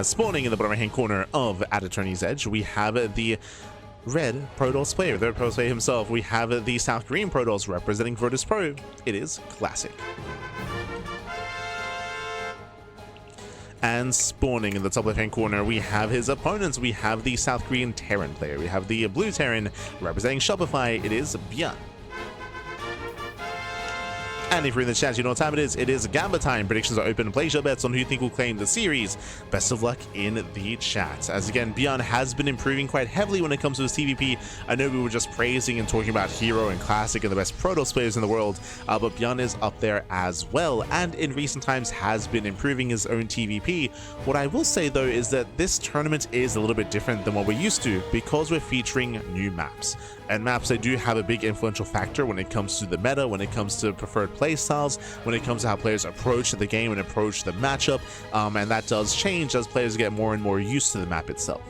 Spawning in the bottom right-hand corner of at Attorney's Edge, we have the red Protoss player, the Protoss player himself. We have the South Korean Protoss representing Virtus Pro. It is Classic. And spawning in the top left-hand corner, we have his opponents. We have the South Korean Terran player. We have the blue Terran representing Shopify. It is ByuN. And if you're in the chat, you know what time it is. It is Gamba time. Predictions are open. Place your bets on who you think will claim the series. Best of luck in the chat. As again, ByuN has been improving quite heavily when it comes to his TvP. I know we were just praising and talking about Hero and Classic and the best Protoss players in the world, but ByuN is up there as well, and in recent times has been improving his own TvP. What I will say though is that this tournament is a little bit different than what we're used to because we're featuring new maps. And maps, they do have a big influential factor when it comes to the meta, when it comes to preferred playstyles, when it comes to how players approach the game and approach the matchup, and that does change as players get more and more used to the map itself.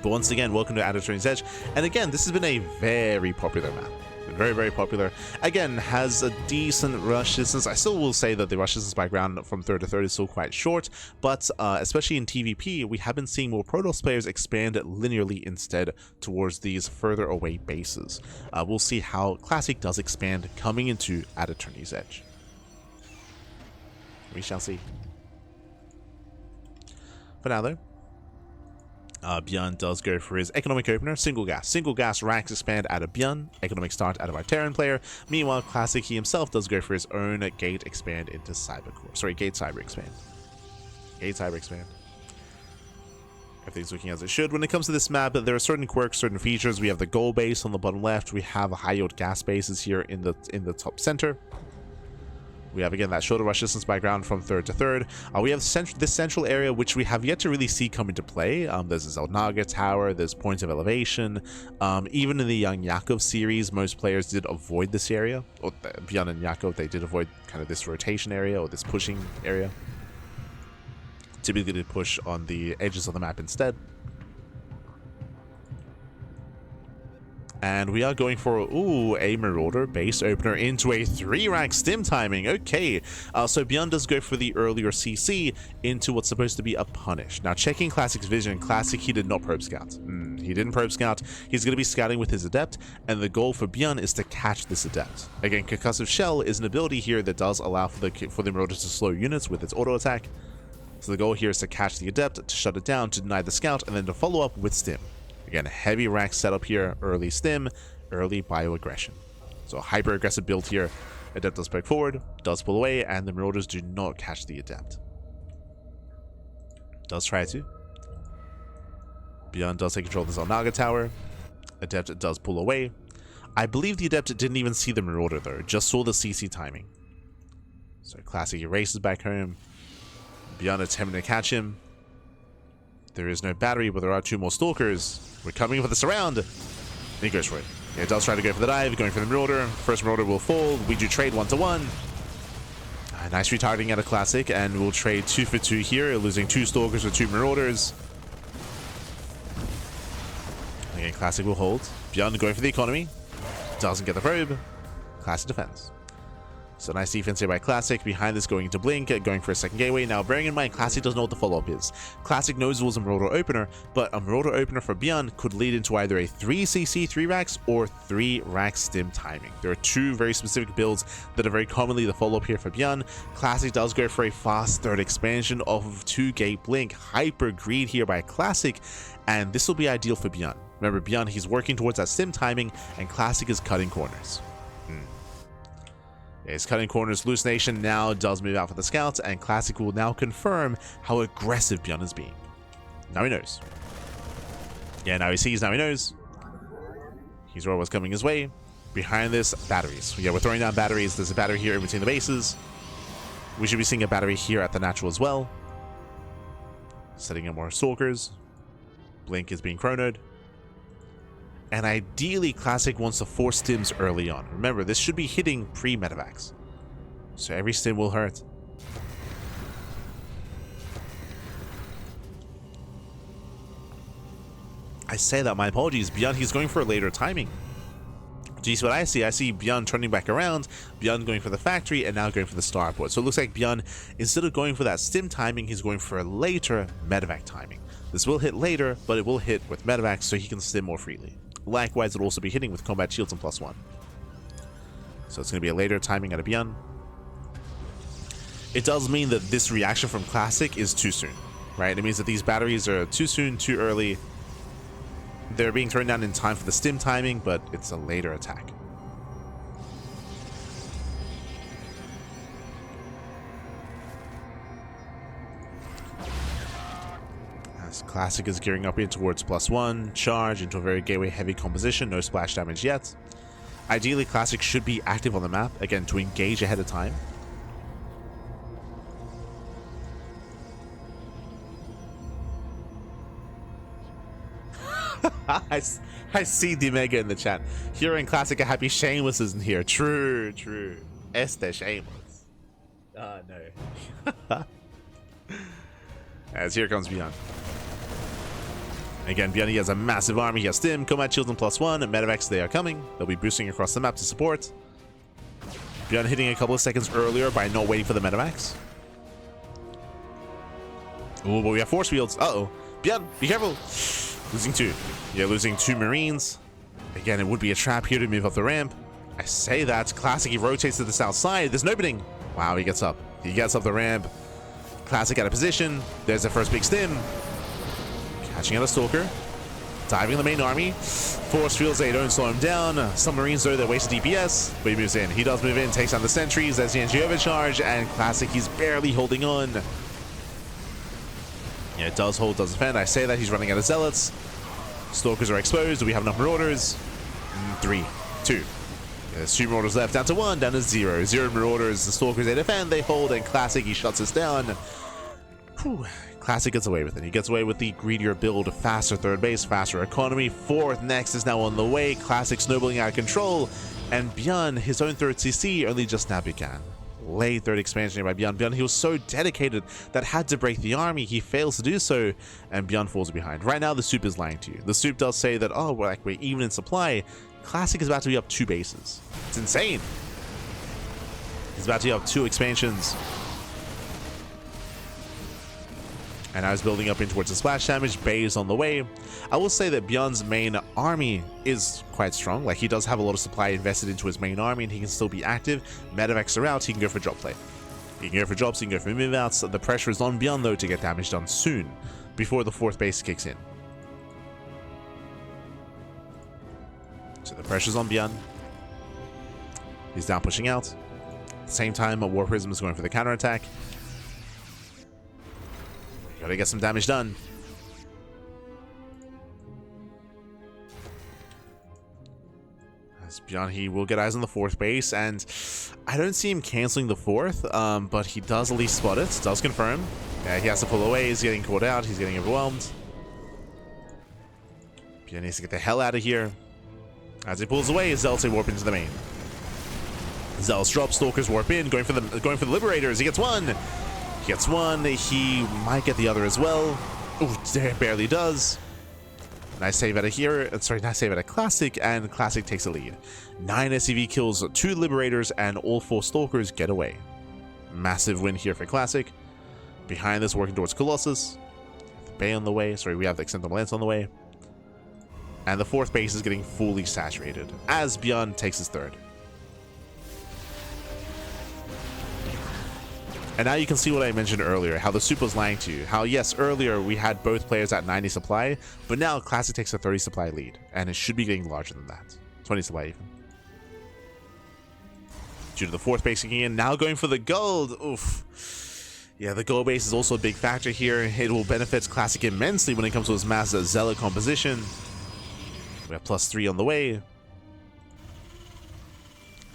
But once again, welcome to Attorney's Edge, and again, this has been a very popular map. Very, very popular. Again, has a decent rush distance. I still will say that the rush distance background from third to third is still quite short, but especially in TvP, we have been seeing more Protoss players expand linearly instead towards these further away bases. We'll see how Classic does expand coming into at Attorney's Edge. We shall see. For now, though, ByuN does go for his economic opener, single gas. Single gas ranks expand out of ByuN, economic start out of our Terran player. Meanwhile, Classic, he himself does go for his own gate expand into Cybercore. Sorry, gate cyber expand. Gate cyber expand. Everything's looking as it should. When it comes to this map, there are certain quirks, certain features. We have the gold base on the bottom left. We have high yield gas bases here in the top center. We have, again, that shorter rush distance background from third to third. We have this central area, which we have yet to really see come into play. There's the Zelnaga Tower, there's points of elevation. Even in the young Yakov series, most players did avoid this area. Or ByuN and Yakov, they did avoid kind of this rotation area or this pushing area. Typically they push on the edges of the map instead. And we are going for, a Marauder base opener into a 3-rank stim timing. Okay, so ByuN does go for the earlier CC into what's supposed to be a punish. Now, checking Classic's vision, Classic, he did not probe scout. He didn't probe scout. He's going to be scouting with his Adept, and the goal for ByuN is to catch this Adept. Again, Concussive Shell is an ability here that does allow for the Marauder to slow units with its auto attack. So the goal here is to catch the Adept, to shut it down, to deny the scout, and then to follow up with stim. Again, heavy rack setup here, early stim, early bioaggression. So hyper aggressive build here. Adept does poke forward, does pull away, and the Marauders do not catch the Adept. Does try to. ByuN does take control of the Zelnaga Tower. Adept does pull away. I believe the Adept didn't even see the Marauder though, just saw the CC timing. So Classic erases back home. ByuN attempting to catch him. There is no battery, but there are 2 more Stalkers. We're coming for the surround. And he goes for it. Yeah, it does try to go for the dive, going for the Marauder. First Marauder will fall. We do trade 1-to-1. Nice retargeting out of Classic, and we'll trade 2 for 2 here, losing 2 Stalkers with 2 Marauders. Again, Classic will hold. ByuN going for the economy. Doesn't get the probe. Classic defends. So nice defense here by Classic. Behind this, going into Blink, going for a second gateway. Now, bearing in mind, Classic doesn't know what the follow-up is. Classic knows it was a Marauder opener, but a Marauder opener for ByuN could lead into either a 3CC 3 racks or 3 rack stim timing. There are 2 very specific builds that are very commonly the follow-up here for ByuN. Classic does go for a fast third expansion off of 2-gate Blink. Hyper greed here by Classic, and this will be ideal for ByuN. Remember, ByuN, he's working towards that stim timing, and Classic is cutting corners. His cutting corners. Hallucination now does move out for the scouts, and Classic will now confirm how aggressive ByuN is being. Now he knows. Yeah, now he sees, now he knows. He's aware what's coming his way. Behind this, batteries. Yeah, we're throwing down batteries. There's a battery here in between the bases. We should be seeing a battery here at the natural as well. Setting in more Stalkers. Blink is being chronoed. And ideally, Classic wants to force stims early on. Remember, this should be hitting pre-medevacs. So every stim will hurt. I say that, my apologies. ByuN, he's going for a later timing. Do you see what I see? I see ByuN turning back around, ByuN going for the factory, and now going for the starport. So it looks like ByuN, instead of going for that stim timing, he's going for a later medevac timing. This will hit later, but it will hit with medevac so he can stim more freely. Likewise, it'll also be hitting with combat shields and +1. So it's going to be a later timing out of ByuN. It does mean that this reaction from Classic is too soon, right? It means that these batteries are too soon, too early. They're being turned down in time for the stim timing, but it's a later attack. As Classic is gearing up in towards +1, charge into a very gateway heavy composition, no splash damage yet. Ideally, Classic should be active on the map, again, to engage ahead of time. I see the Mega in the chat. Here in Classic, a happy Shameless isn't here. True, true. Este Shameless. No. As here comes ByuN. Again, ByuN, he has a massive army. He has stim, combat shields, and +1, and medevacs, they are coming. They'll be boosting across the map to support. ByuN hitting a couple of seconds earlier by not waiting for the medevacs. Oh, but we have force fields. Uh-oh. ByuN, be careful. Losing 2. Yeah, losing 2 Marines. Again, it would be a trap here to move up the ramp. I say that. Classic, he rotates to the south side. There's no opening. Wow, he gets up. He gets up the ramp. Classic out of position. There's the first big stim. Catching out a Stalker. Diving the main army. Force fields, they don't slow him down. Some Marines, though, they're wasted DPS. But he moves in. He does move in, takes down the sentries. There's the NG overcharge. And Classic, he's barely holding on. Yeah, it does hold, does defend. I say that he's running out of zealots. Stalkers are exposed. Do we have enough marauders? 3, 2. There's 2 marauders left. Down to 1, down to 0. 0 marauders. The Stalkers, they defend, they hold, and Classic, he shuts us down. Whew. Classic gets away with it. He gets away with the greedier build, faster third base, faster economy. 4th next is now on the way. Classic snowballing out of control. And ByuN, his own 3rd CC only just now began. Late 3rd expansion by ByuN. ByuN, he was so dedicated that had to break the army. He fails to do so, and ByuN falls behind. Right now, the soup is lying to you. The soup does say that, oh, we're even in supply. Classic is about to be up 2 bases. It's insane. He's about to be up 2 expansions. And now he's building up in towards the splash damage. Bay is on the way. I will say that ByuN's main army is quite strong. Like, he does have a lot of supply invested into his main army, and he can still be active. Medevacs are out. He can go for drop play. He can go for drops. He can go for move outs. The pressure is on ByuN, though, to get damage done soon before the 4th base kicks in. So the pressure's on ByuN. He's down pushing out. At the same time, a War Prism is going for the counterattack. Gotta get some damage done. As ByuN, he will get eyes on the 4th base, and I don't see him canceling the 4th, but he does at least spot it, does confirm. He has to pull away, he's getting caught out, he's getting overwhelmed. ByuN needs to get the hell out of here. As he pulls away, Zealots warp into the main. Zealots drop, Stalkers warp in, going for the Liberators. He gets 1. He gets 1. He might get the other as well. Ooh, barely does. Nice save out of here. Sorry, nice save out of Classic, and Classic takes a lead. 9 SCV kills 2 Liberators, and all 4 Stalkers get away. Massive win here for Classic. Behind this, working towards Colossus. The Bay on the way. Sorry, we have the Extendable Lance on the way. And the 4th base is getting fully saturated as ByuN takes his 3rd. And now you can see what I mentioned earlier, how the soup was lying to you. How, yes, earlier we had both players at 90 supply, but now Classic takes a 30 supply lead, and it should be getting larger than that. 20 supply even. Due to the 4th base kicking in, now going for the gold. Oof. Yeah, the gold base is also a big factor here. It will benefit Classic immensely when it comes to his massive Zealot composition. We have +3 on the way.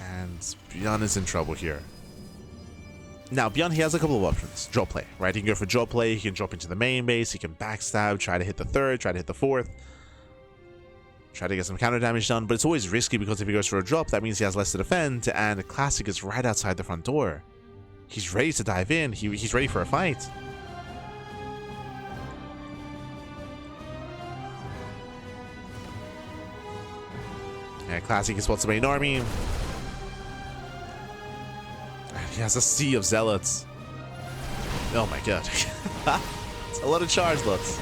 And ByuN is in trouble here. Now, ByuN, he has a couple of options. Drop play, right? He can go for drop play. He can drop into the main base. He can backstab, try to hit the 3rd, try to hit the 4th. Try to get some counter damage done, but it's always risky because if he goes for a drop, that means he has less to defend, and Classic is right outside the front door. He's ready to dive in. He's ready for a fight. Yeah, Classic spots the main army. And he has a sea of zealots. Oh my god. It's a lot of charge lots.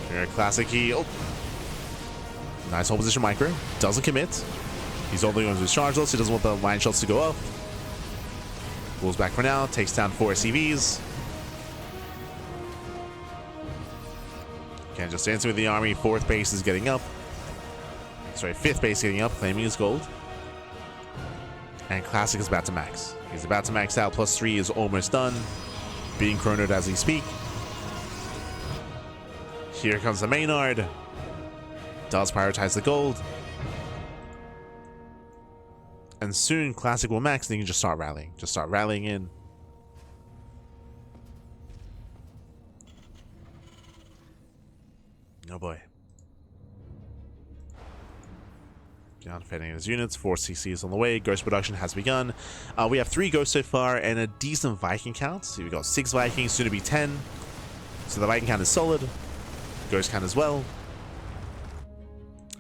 Here, Classic, oh. Nice hold position micro. Doesn't commit. He's only going to his charge lots. He doesn't want the line shots to go off. Pulls back for now. Takes down 4 SCVs. Okay, just dancing with the army. 4th base is getting up. Sorry, 5th base getting up, claiming his gold. And Classic is about to max. He's about to max out. +3 is almost done. Being chronoed as we speak. Here comes the Maynard. Does prioritize the gold. And soon Classic will max and he can just start rallying. Just start rallying in. Oh boy. Beyond fending his units, 4 CCs on the way. Ghost production has begun. We have 3 ghosts so far and a decent Viking count. So we've got 6 Vikings, soon to be 10. So the Viking count is solid. Ghost count as well.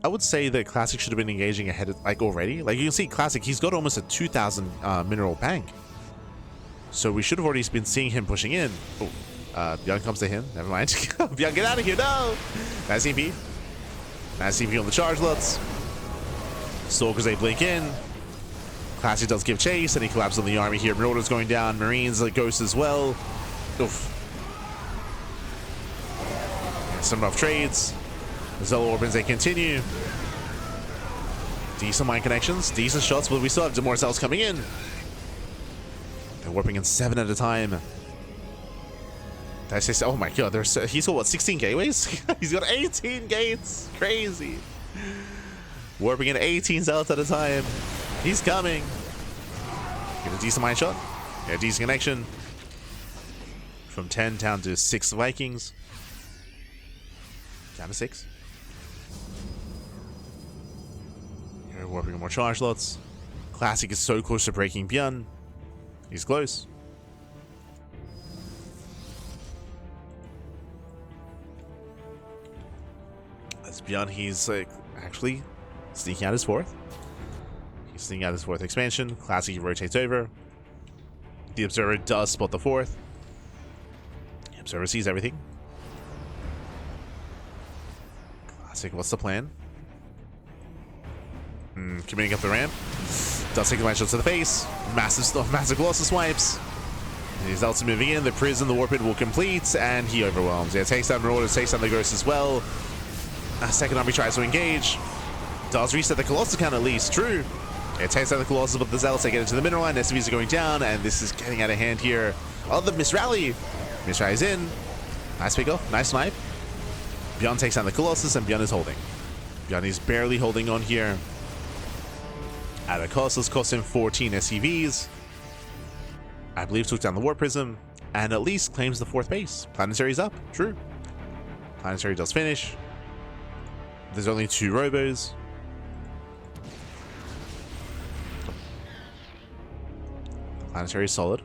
I would say that Classic should have been engaging ahead of, like, already. Like you can see, Classic, he's got almost a 2,000 mineral bank. So we should have already been seeing him pushing in. Oh, ByuN comes to him. Never mind. ByuN, get out of here! No. Nice CP. Nice CP on the charge lots. Stalkers, they blink in. Classic does give chase, and he collapses on the army here. Marauder's going down. Marines, Ghost as well. Oof. Some rough trades. Zello Orbans, they continue. Decent mine connections, decent shots, but we still have more cells coming in. They're warping in 7 at a time. That's just, oh my god, he's got what, 16 gateways? He's got 18 gates. Crazy. Warping in 18 zealots at a time. He's coming. Get a decent mine shot. Yeah, decent connection. From 10 down to 6 Vikings. Down to 6. Here, warping more charge lots. Classic is so close to breaking ByuN. He's close. As ByuN, he's actually sneaking out his 4th. He's sneaking out his 4th expansion. Classic rotates over. The Observer does spot the 4th. The Observer sees everything. Classic, what's the plan? Committing up the ramp. Does take the line shots to the face. Massive Colossus swipes. He's also moving in. The prison, the warped will complete, and he overwhelms. Yeah, takes down Marauders, takes down the Ghost as well. Second army tries to engage. Does reset the Colossus count at least. True. It takes down the Colossus, but the Zealots they get into the mineral line. SCVs are going down, and this is getting out of hand here. Oh, the misrally. Misrally is in. Nice pick off. Nice snipe. ByuN takes down the Colossus, and ByuN is holding. ByuN is barely holding on here. At a cost, this cost him 14 SCVs. I believe took down the Warp Prism, and at least claims the 4th base. Planetary's up. True. Planetary does finish. There's only 2 robos. Planetary is solid.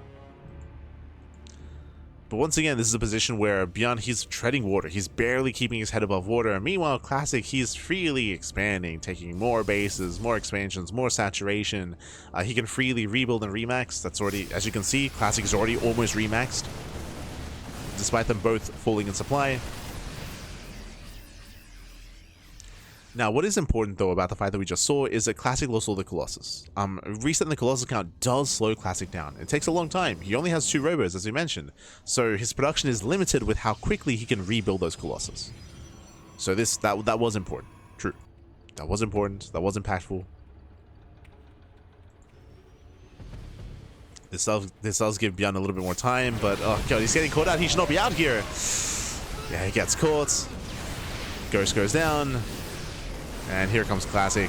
But once again, this is a position where ByuN, he's treading water. He's barely keeping his head above water. Meanwhile, Classic, he's freely expanding, taking more bases, more expansions, more saturation. He can freely rebuild and remax. That's already, as you can see, Classic is already almost remaxed, despite them both falling in supply. Now, what is important, though, about the fight that we just saw is that Classic lost all the Colossus. Resetting the Colossus count does slow Classic down. It takes a long time. He only has 2 robos, as we mentioned. So his production is limited with how quickly he can rebuild those Colossus. So that was important. True. That was important. That was impactful. This does give ByuN a little bit more time, but oh god, he's getting caught out. He should not be out here. Yeah, he gets caught. Ghost goes down. And here comes Classic,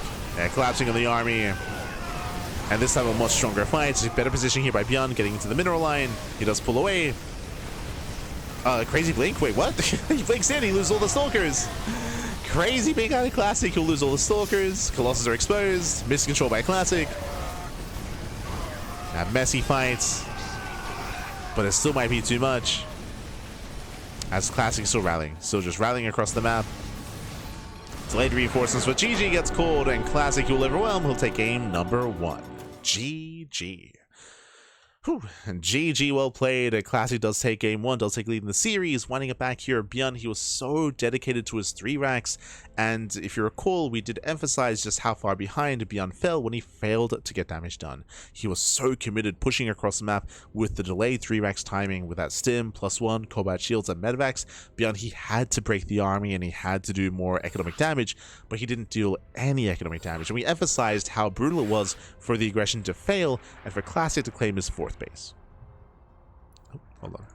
collapsing on the army. And this time a much stronger fight. Better position here by ByuN, getting into the mineral line. He does pull away. Crazy blink. Wait, what? He blinks in. He loses all the stalkers. Crazy big out of Classic. He'll lose all the stalkers. Colossus are exposed. Miscontrol by Classic. Messy fights. But it still might be too much. As Classic is still rallying. Still just rallying across the map. Delayed reinforcements, but GG gets called, and Classic will overwhelm. He'll take game number 1. GG. Whew. And GG, well played. Classic does take game 1, does take lead in the series. Winding it back here, ByuN, he was so dedicated to his 3 racks, and if you recall, we did emphasize just how far behind ByuN fell when he failed to get damage done. He was so committed, pushing across the map with the delayed 3 racks timing, with that stim, +1, combat shields, and medevacs. ByuN, he had to break the army, and he had to do more economic damage, but he didn't deal any economic damage, and we emphasized how brutal it was for the aggression to fail, and for Classic to claim his 4th base. Oh, hold on.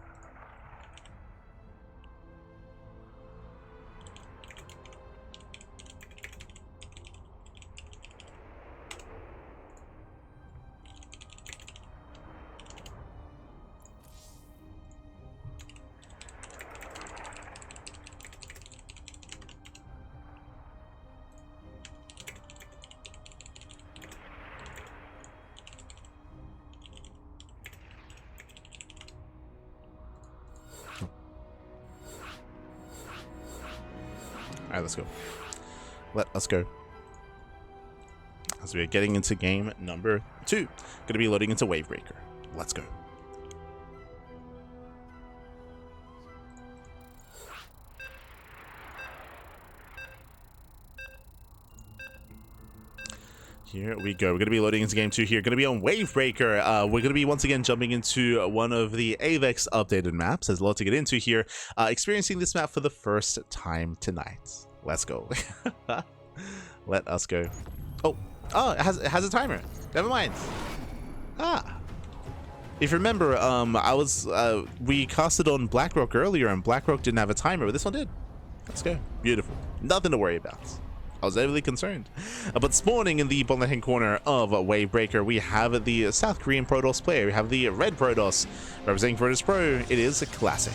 Alright, let's go. Let us go. As we are getting into game number 2. Going to be loading into Wavebreaker. Let's go. Here we go. We're going to be loading into game 2 here. Going to be on Wavebreaker. We're going to be once again jumping into one of the AVEX updated maps. There's a lot to get into here. Experiencing this map for the first time tonight. Let's go. Let us go. Oh, it has a timer. Never mind. If you remember, we casted on BlackRock earlier, and BlackRock didn't have a timer, but this one did. Let's go. Beautiful. Nothing to worry about. I was overly concerned. But spawning in the bottom left-hand corner of Wavebreaker, we have the South Korean Protoss player. We have the red Protoss representing Protoss Pro. It is a Classic.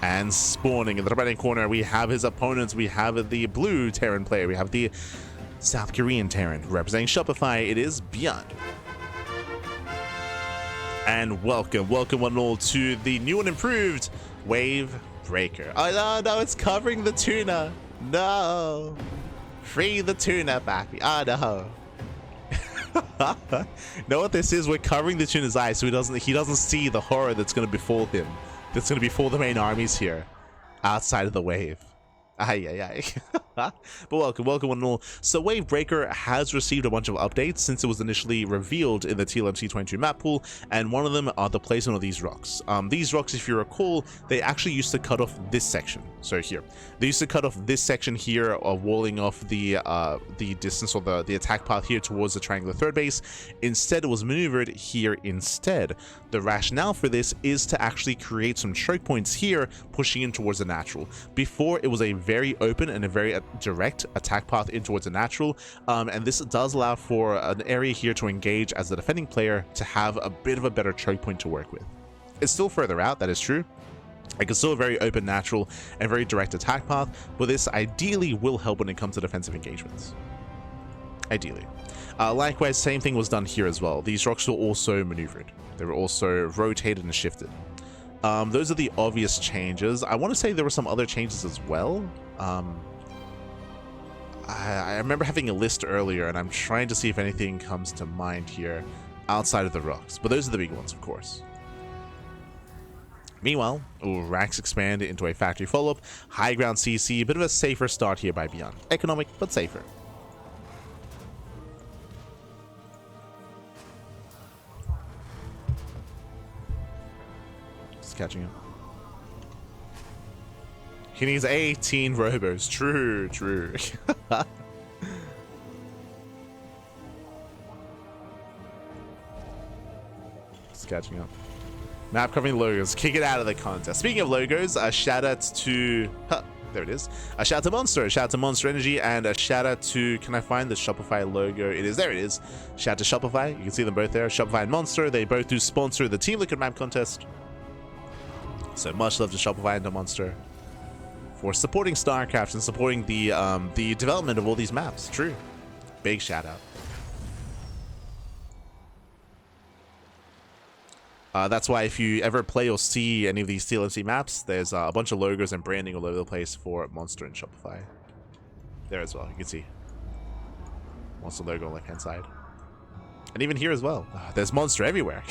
And spawning in the right-hand corner, we have his opponents. We have the blue Terran player. We have the South Korean Terran representing Shopify. It is ByuN. And welcome one and all to the new and improved Wavebreaker. Oh no, it's covering the tuna. No, free the tuna, baby. Oh no. Know what this is? We're covering the tuna's eyes so he doesn't see the horror that's going to befall him. That's going to befall the main armies here outside of the wave. But welcome one and all. So Wavebreaker has received a bunch of updates since it was initially revealed in the TLMC 22 map pool, and one of them are the placement of these rocks. These rocks, if you recall, they actually used to cut off this section. So here, they used to cut off this section here, walling off the distance or the attack path here towards the triangular third base. Instead, it was maneuvered here instead. The rationale for this is to actually create some choke points here, pushing in towards the natural. Before, it was a very open and a very direct attack path in towards the natural, and this does allow for an area here to engage as the defending player to have a bit of a better choke point to work with. It's still further out, that is true. It's still a very open natural and very direct attack path, but this ideally will help when it comes to defensive engagements. Ideally. Likewise, same thing was done here as well. These rocks were also maneuvered. They were also rotated and shifted. Those are the obvious changes. I want to say there were some other changes as well. I remember having a list earlier, and I'm trying to see if anything comes to mind here outside of the rocks, but those are the big ones, of course. Meanwhile, racks expand into a factory follow-up, high ground CC, a bit of a safer start here by ByuN. Economic, but safer. Just catching up. He needs 18 robos. True. Just catching up. Map covering logos. Kick it out of the contest. Speaking of logos, a shout out to... there it is. A shout out to Monster. A shout out to Monster Energy. And a shout out to... Can I find the Shopify logo? It is. There it is. Shout out to Shopify. You can see them both there. Shopify and Monster. They both do sponsor the Team Liquid map contest. So much love to Shopify and to Monster for supporting StarCraft and supporting the development of all these maps. True. Big shout out. That's why if you ever play or see any of these TLMC maps, there's a bunch of logos and branding all over the place for Monster and Shopify. There as well, you can see Monster logo on the left-hand side. And even here as well. There's Monster everywhere.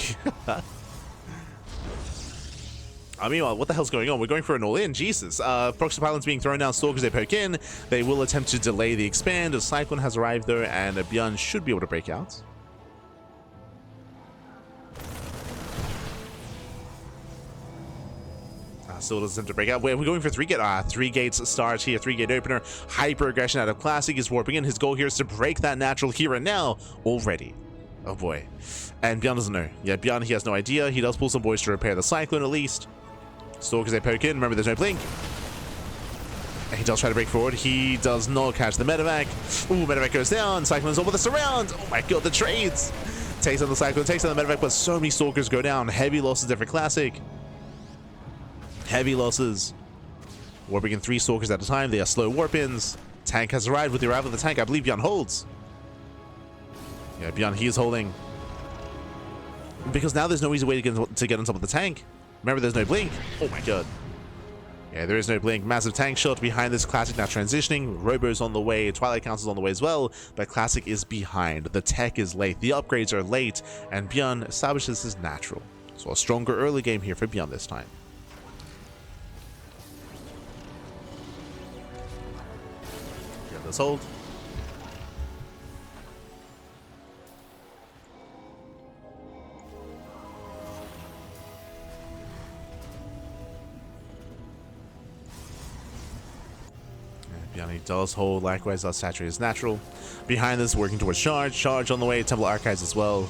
Meanwhile, what the hell's going on? We're going for an all-in, Jesus. Proxy pylons being thrown down, Stalkers they poke in. They will attempt to delay the expand. A Cyclone has arrived though, and ByuN should be able to break out. Still doesn't attempt to break out. We're going for 3 gates start here, 3-gate opener. Hyper aggression out of Classic is warping in. His goal here is to break that natural here and now already. Oh boy. And ByuN doesn't know. Yeah, ByuN, he has no idea. He does pull some boys to repair the Cyclone at least. Stalkers they poke in. Remember, there's no blink. And he does try to break forward. He does not catch the medevac. Ooh, medevac goes down. Cyclone's over the surround. Oh my god, the trades. Takes on the Cyclone, takes on the medevac, but so many Stalkers go down. Heavy losses there for Classic. Heavy losses. Warping in 3 Stalkers at a time. They are slow warp-ins. Tank has arrived. With the arrival of the tank, I believe ByuN holds. Yeah, ByuN, he is holding. Because now there's no easy way to get on top of the tank. Remember, there's no blink. Oh my god. Yeah, there is no blink. Massive tank shot behind this. Classic now transitioning. Robo's on the way. Twilight Council's on the way as well. But Classic is behind. The tech is late. The upgrades are late. And ByuN establishes his natural. So a stronger early game here for ByuN this time. Let's hold. ByuN does hold. Likewise, does saturate his natural. Behind this, working towards charge. Charge on the way. Temple Archives as well.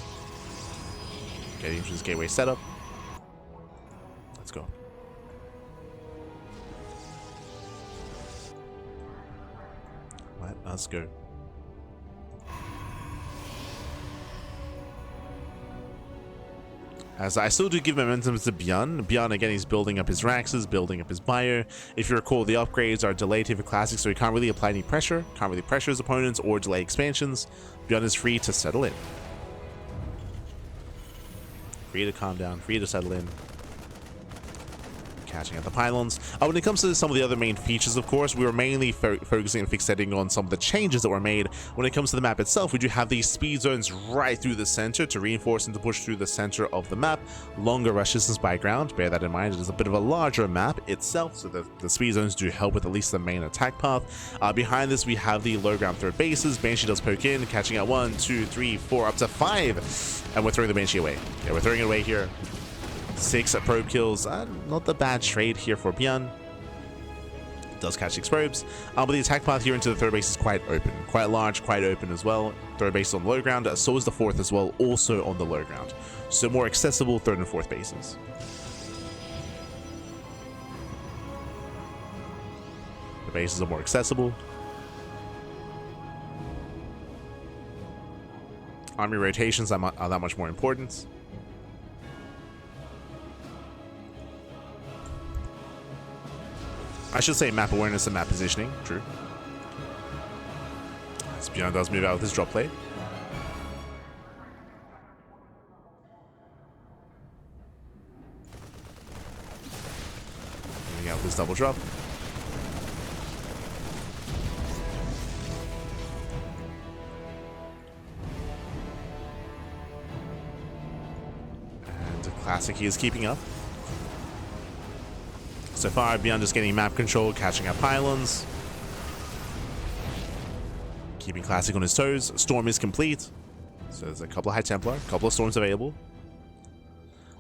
Getting into his gateway setup. Let's go. Let's go. As I still do give momentum to ByuN. ByuN, again, he's building up his Raxes, building up his Bio. If you recall, the upgrades are delayed here for Classic, so he can't really apply any pressure. Can't really pressure his opponents or delay expansions. ByuN is free to settle in. Free to calm down, free to settle in. Catching at the pylons. When it comes to some of the other main features, of course, we were mainly focusing and fixating on some of the changes that were made. When it comes to the map itself, we do have these speed zones right through the center to reinforce and to push through the center of the map. Longer rush distance by ground, bear that in mind. It is a bit of a larger map itself, so the speed zones do help with at least the main attack path. Behind this, we have the low ground third bases. Banshee does poke in, catching at 1, 2, 3, 4, up to 5. And we're throwing the Banshee away. Yeah, we're throwing it away here. 6 probe kills. Not the bad trade here for ByuN. Does catch 6 probes. But the attack path here into the third base is quite open. Quite large, quite open as well. Third base is on the low ground. So is the fourth as well, also on the low ground. So more accessible third and fourth bases. The bases are more accessible. Army rotations are that much more important. I should say map awareness and map positioning. True. As ByuN does move out with his drop plate. Moving out with his double drop. And Classic, he is keeping up. So far, ByuN just getting map control, catching up pylons. Keeping Classic on his toes. Storm is complete. So there's a couple of High Templar, a couple of Storms available.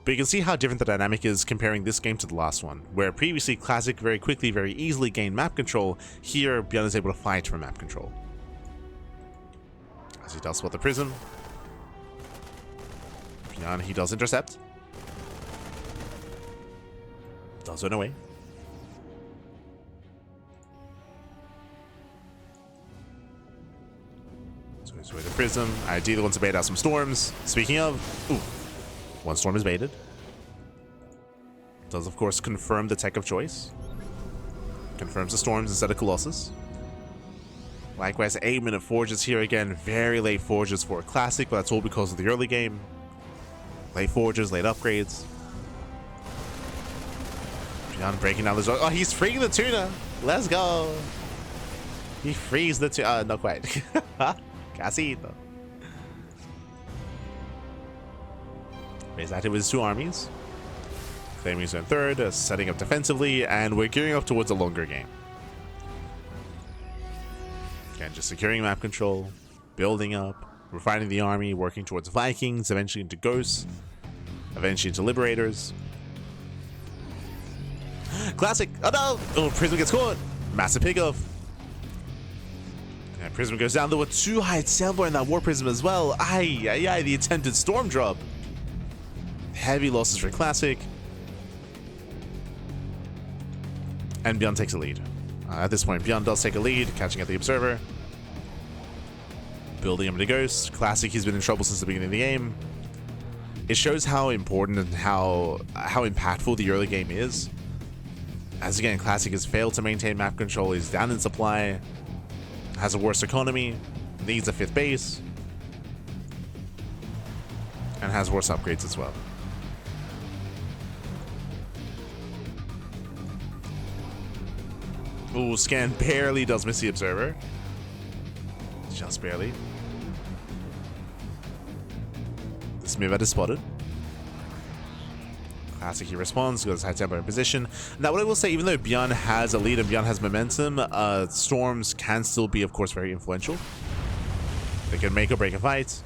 But you can see how different the dynamic is comparing this game to the last one, where previously Classic very quickly, very easily gained map control. Here, ByuN is able to fight for map control. As he does spot the Prism. ByuN, he does intercept. Does run away. So he's with the Prism. Ideally wants to bait out some Storms. Speaking of, ooh, 1 Storm is baited. Does, of course, confirm the tech of choice. Confirms the Storms instead of Colossus. Likewise, 8-minute Forges here again. Very late Forges for a Classic, but that's all because of the early game. Late forges, late upgrades. ByuN breaking down the zone. Oh, he's freeing the tuna. Let's go. He frees the tuna. Not quite. Casito. He's active with his 2 armies. Claiming his own third, setting up defensively, and we're gearing up towards a longer game. Again, just securing map control, building up, refining the army, working towards Vikings, eventually into Ghosts, eventually into Liberators. Classic! Oh no! Oh, Prism gets caught! Massive pickoff. And Prism goes down. There were 2 high Templar in that War Prism as well. Aye, aye, aye, the attempted Storm drop. Heavy losses for Classic. And ByuN takes a lead. At this point, ByuN does take a lead, catching at the Observer. Building him into Ghost. Classic, he's been in trouble since the beginning of the game. It shows how important and how impactful the early game is. As again, Classic has failed to maintain map control, he's down in supply, has a worse economy, needs a 5th base, and has worse upgrades as well. Ooh, Scan barely does miss the Observer. Just barely. This move is spotted. Classic, he responds, goes high tempo in position. Now, what I will say, even though ByuN has a lead and ByuN has momentum, storms can still be, of course, very influential. They can make or break a fight.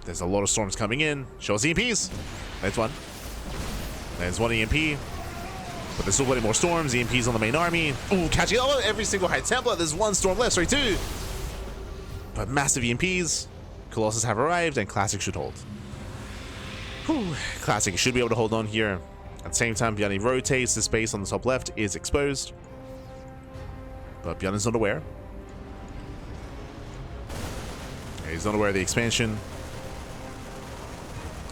There's a lot of storms coming in. Shows EMPs. There's one. There's one EMP. But there's still plenty more storms. EMPs on the main army. Ooh, catching every single high Templar. There's 1 storm left. Sorry, 2. But massive EMPs. Colossus have arrived, and Classic should hold. Whew. Classic should be able to hold on here. At the same time, ByuN rotates. The space on the top left is exposed. But ByuN is not aware. He's not aware of the expansion.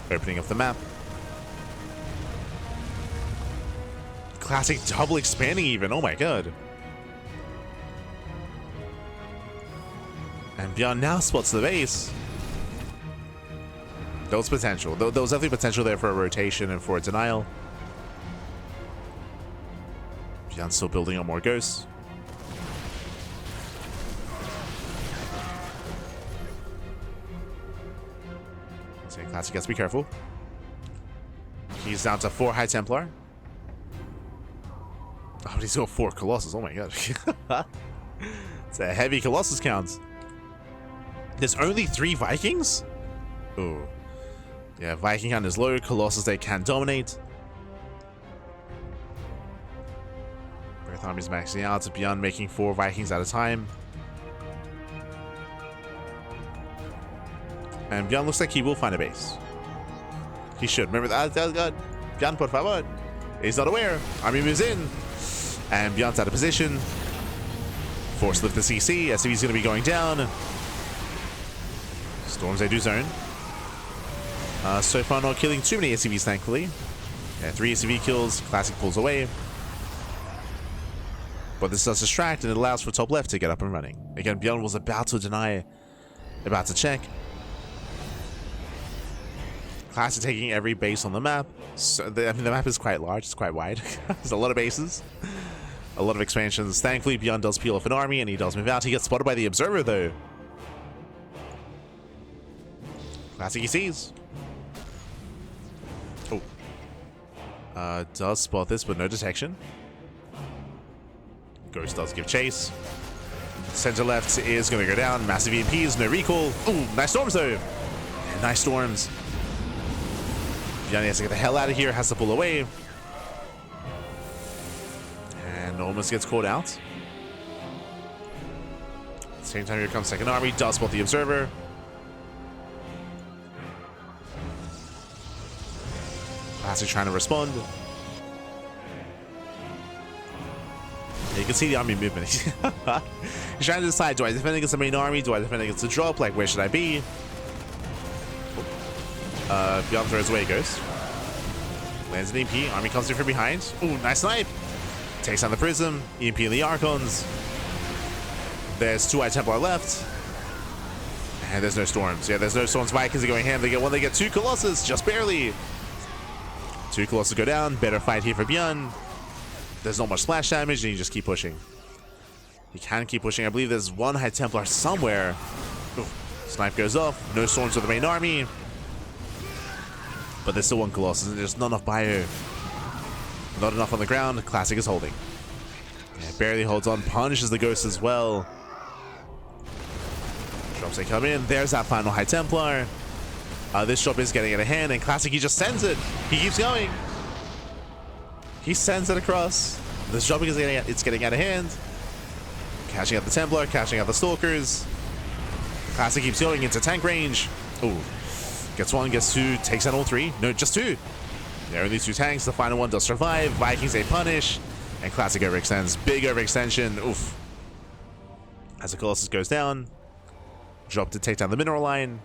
Opening up the map. Classic double expanding even. Oh my god. And ByuN now spots the base. There was potential. There was definitely potential there for a rotation and for a denial. ByuN still building on more ghosts. So Classic has to be careful. He's down to 4 high Templar. Oh, but he's got 4 Colossus. Oh my god. It's a heavy Colossus count. There's only 3 Vikings? Ooh. Yeah, Viking count is low. Colossus, they can dominate. Both armies maxing out. ByuN making 4 Vikings at a time. And ByuN looks like he will find a base. He should. Remember that? ByuN, por favor. He's not aware. Army moves in. And ByuN's out of position. Force lift the CC. SCV's going to be going down. Storms, they do zone. So far, not killing too many SCVs, thankfully. Yeah, 3 SCV kills. Classic pulls away. But this does distract, and it allows for top left to get up and running. Again, ByuN was about to deny, about to check. Classic taking every base on the map. So I mean, the map is quite large. It's quite wide. There's a lot of bases. A lot of expansions. Thankfully, ByuN does peel off an army, and he does move out. He gets spotted by the Observer, though. Classic, he sees. Oh. Does spot this, but no detection. Ghost does give chase. Center left is going to go down. Massive EMPs, no recall. Ooh, nice storms, though. Yeah, nice storms. ByuN has to get the hell out of here, has to pull away. And almost gets caught out. At the same time, here comes second army. Does spot the Observer. Classic trying to respond. You can see the army movement. He's trying to decide, do I defend against the main army? Do I defend against the drop? Like, where should I be? ByuN throws away Ghost. Lands an EMP. Army comes in from behind. Ooh, nice snipe. Takes down the Prism. EMP in the Archons. There's 2 high Templar left. And there's no storms. Yeah, there's no storms. Vikings are going ham. They get one, they get two Colossus, just barely. Two Colossus go down. Better fight here for ByuN. There's not much splash damage, and you just keep pushing. You can keep pushing. I believe there's one High Templar somewhere. Ooh, snipe goes off. No storms with the main army. But there's still one Colossus, and there's not enough bio. Not enough on the ground. Classic is holding. Yeah, barely holds on. Punishes the Ghost as well. Drops they come in. There's that final High Templar. This drop is getting out of hand, and Classic, he just sends it. He keeps going. He sends it across. This drop is getting out of hand. Catching out the Templar, catching out the Stalkers. Classic keeps going into tank range. Ooh. Gets one, gets two, takes out all three. No, just two. There are these two tanks. The final one does survive. Vikings, they punish. And Classic overextends. Big overextension. Oof. As the Colossus goes down. Drop to take down the mineral line.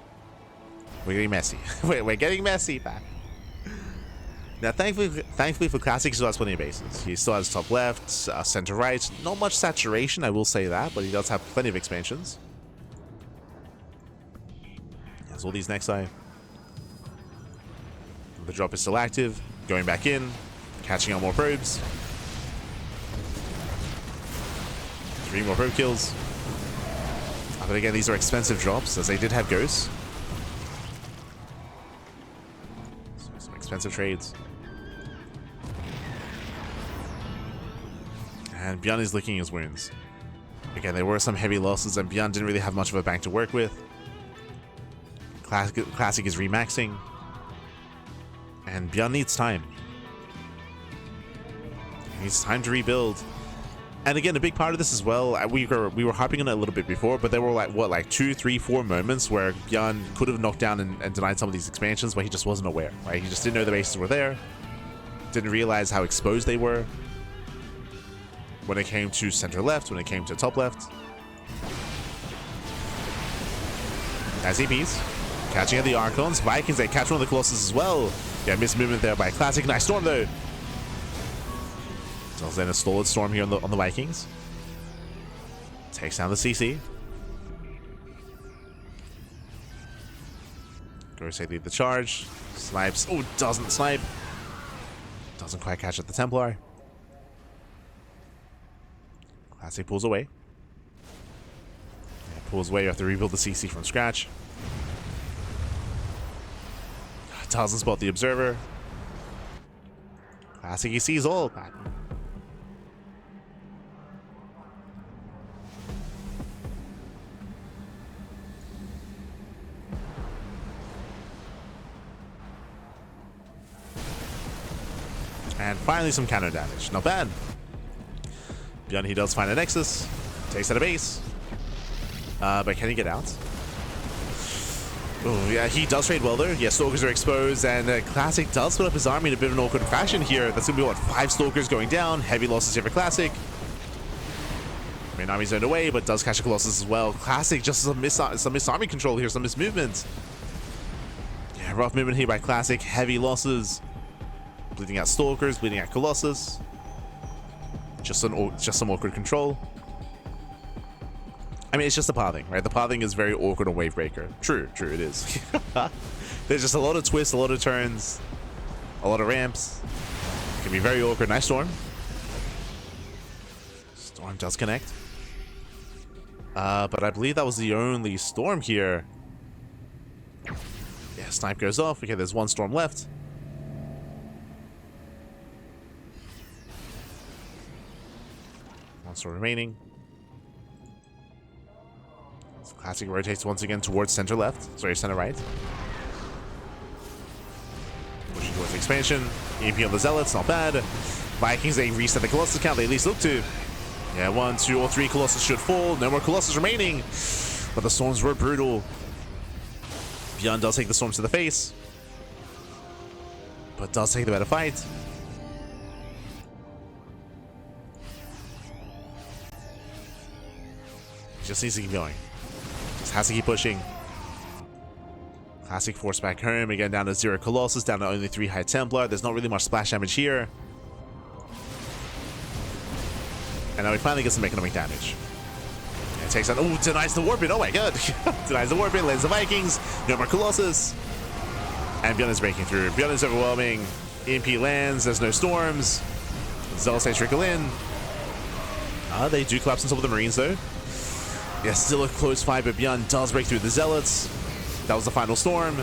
We're getting messy. We're getting messy, man. Now, thankfully for Classic, he still has plenty of bases. He still has top left, center right. Not much saturation, I will say that, but he does have plenty of expansions. There's all these next side. The drop is still active. Going back in. Catching on more probes. 3 more probe kills. But again, these are expensive drops, as they did have ghosts. So some expensive trades. And ByuN is licking his wounds. Again, there were some heavy losses, and ByuN didn't really have much of a bank to work with. Classic is remaxing. And ByuN needs time. He needs time to rebuild. And again, a big part of this as well, we were harping on it a little bit before, but there were like 2, 3, 4 moments where ByuN could have knocked down and denied some of these expansions, but he just wasn't aware, right? He just didn't know the bases were there, didn't realize how exposed they were when it came to center left, when it came to top left. As EPs, catching at the Archons. Vikings, they catch one of the Colossus as well. Yeah, missed movement there by Classic. Nice storm though. Does then a stolid storm here on the Vikings. Takes down the CC. Goes to lead the charge. Snipes. Oh, doesn't snipe. Doesn't quite catch at the Templar. Classic pulls away. Yeah, pulls away. You have to rebuild the CC from scratch. Doesn't spot the Observer. Classic, he sees all. And finally some counter damage. Not bad. ByuN, he does find a Nexus. Takes out a base. But can he get out? Oh, yeah, he does trade well there. Yeah, Stalkers are exposed, and Classic does split up his army in a bit of an awkward fashion here. That's going to be, what, 5 Stalkers going down. Heavy losses here for Classic. Main army's zoned away, but does catch a Colossus as well. Classic just some miss army control here, some miss movement. Yeah, rough movement here by Classic. Heavy losses. Bleeding out Stalkers, bleeding out Colossus. Just some awkward control. I mean, it's just the pathing, right? The pathing is very awkward on Wavebreaker. True, it is. There's just a lot of twists, a lot of turns, a lot of ramps. It can be very awkward. Nice storm. Storm does connect. But I believe that was the only storm here. Yeah, snipe goes off. Okay, there's one storm left. One storm remaining. Classic rotates once again towards center left. Sorry, center right. Pushing towards the expansion. EP on the Zealots, not bad. Vikings, they reset the Colossus count. They at least look to. Yeah, 1, 2, or 3 Colossus should fall. No more Colossus remaining. But the storms were brutal. ByuN does take the storms to the face. But does take the better fight. He just needs to keep going. Has to keep pushing. Classic force back home. Again, down to 0 Colossus, down to only 3 High Templar. There's not really much splash damage here. And now we finally get some economic damage. It takes out. Oh, denies the warp in. Oh my god. Denies the warp in. Lands the Vikings. No more Colossus. And ByuN is breaking through. ByuN is overwhelming. EMP lands. There's no storms. Zealots trickle in. They do collapse on top of the Marines though. Yeah, still a close fight, but ByuN does break through the Zealots. That was the final storm.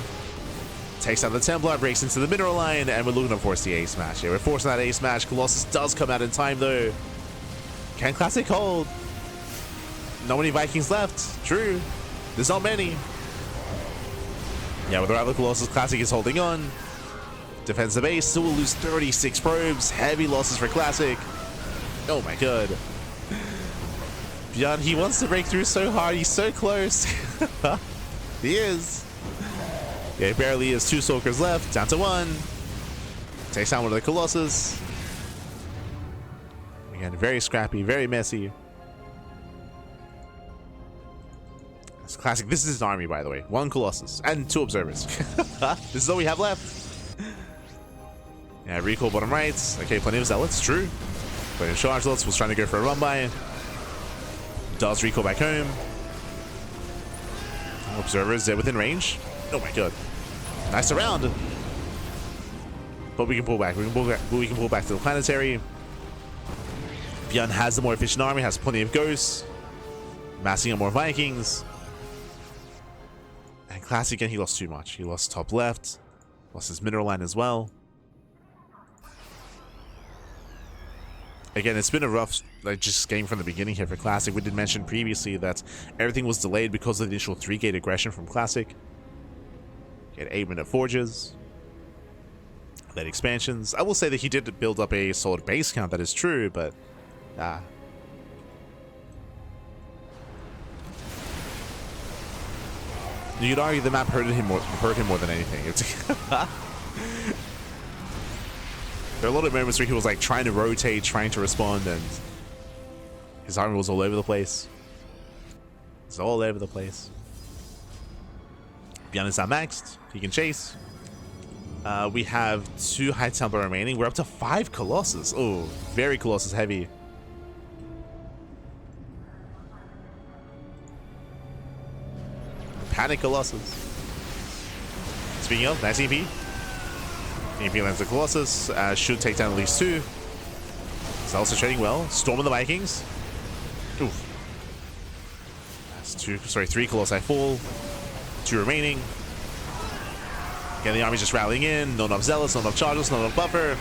Takes out the Templar, breaks into the mineral line, and we're looking to force the ace match. Yeah, we're forcing that ace match. Colossus does come out in time though. Can Classic hold? Not many Vikings left. True. There's not many. Yeah, with the rival Colossus, Classic is holding on. Defends the base, still will lose 36 probes. Heavy losses for Classic. Oh my god. ByuN, he wants to break through so hard. He's so close. He is. Yeah, he barely has 2 Stalkers left. Down to 1. Takes down one of the Colossus. Again, very scrappy, very messy. It's Classic. This is his army, by the way. 1 Colossus and 2 Observers. This is all we have left. Yeah, recall bottom right. Okay, plenty of Zealots. True. Plenty of Charge Zealots. Was trying to go for a run by. Does recall back home. Observers there within range. Oh my god. Nice round. But we can pull back. We can pull back to the planetary. ByuN has the more efficient army, has plenty of ghosts. Massing up more Vikings. And Classic again, he lost too much. He lost top left. Lost his mineral line as well. Again, it's been a rough just game from the beginning here for Classic. We did mention previously that everything was delayed because of the initial 3-gate aggression from Classic. Get 8-minute forges. Late expansions. I will say that he did build up a solid base count, that is true, but you'd argue the map hurt him more than anything. There are a lot of moments where he was like trying to rotate, trying to respond, and his army was all over the place. It's all over the place. ByuN is not maxed. He can chase. We have 2 High Templar remaining. We're up to 5 Colossus. Oh, very Colossus heavy. Panic Colossus. Speaking of, nice EP. EP lands the Colossus. Should take down at least 2. It's also trading well. Storming the Vikings. Oof. That's 3 Colossi fall. 2 remaining. Again, the army's just rallying in. Not enough Zealots, not enough Chargers, not enough buffer.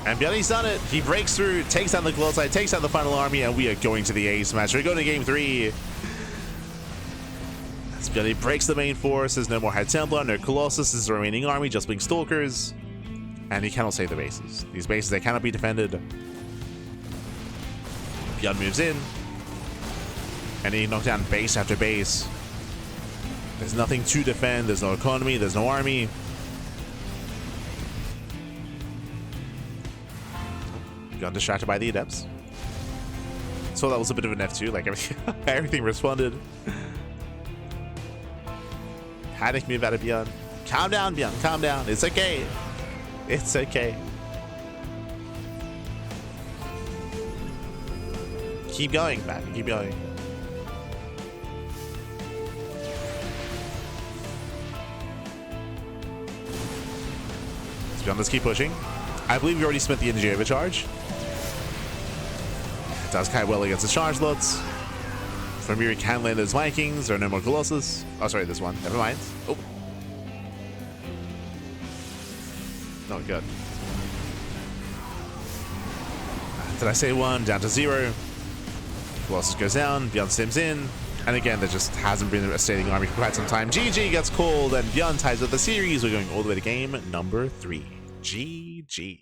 And ByuN's done it. He breaks through, takes down the Colossi, takes down the final army, and we are going to the ace match. We're going to game 3. As ByuN breaks the main force. There's no more High Templar, no Colossus. This is the remaining army, just being Stalkers. And he cannot save the bases. These bases, they cannot be defended. ByuN moves in. And he knocked down base after base. There's nothing to defend. There's no economy. There's no army. Got distracted by the Adepts. So that was a bit of an F2. Like everything responded. Panic move out of ByuN. Calm down, ByuN. Calm down. It's okay. It's okay. Keep going, man. Keep going. Let's keep pushing. I believe we already spent the energy overcharge. It does quite well against the charge lots. From here, can land those Vikings. There are no more Colossus. Oh, sorry, this one. Never mind. Oh. Oh, good. Did I say 1? Down to 0. Colossus goes down. ByuN stims in. And again, there just hasn't been a standing army for quite some time. GG gets called, and ByuN ties up the series. We're going all the way to game number 3. GG.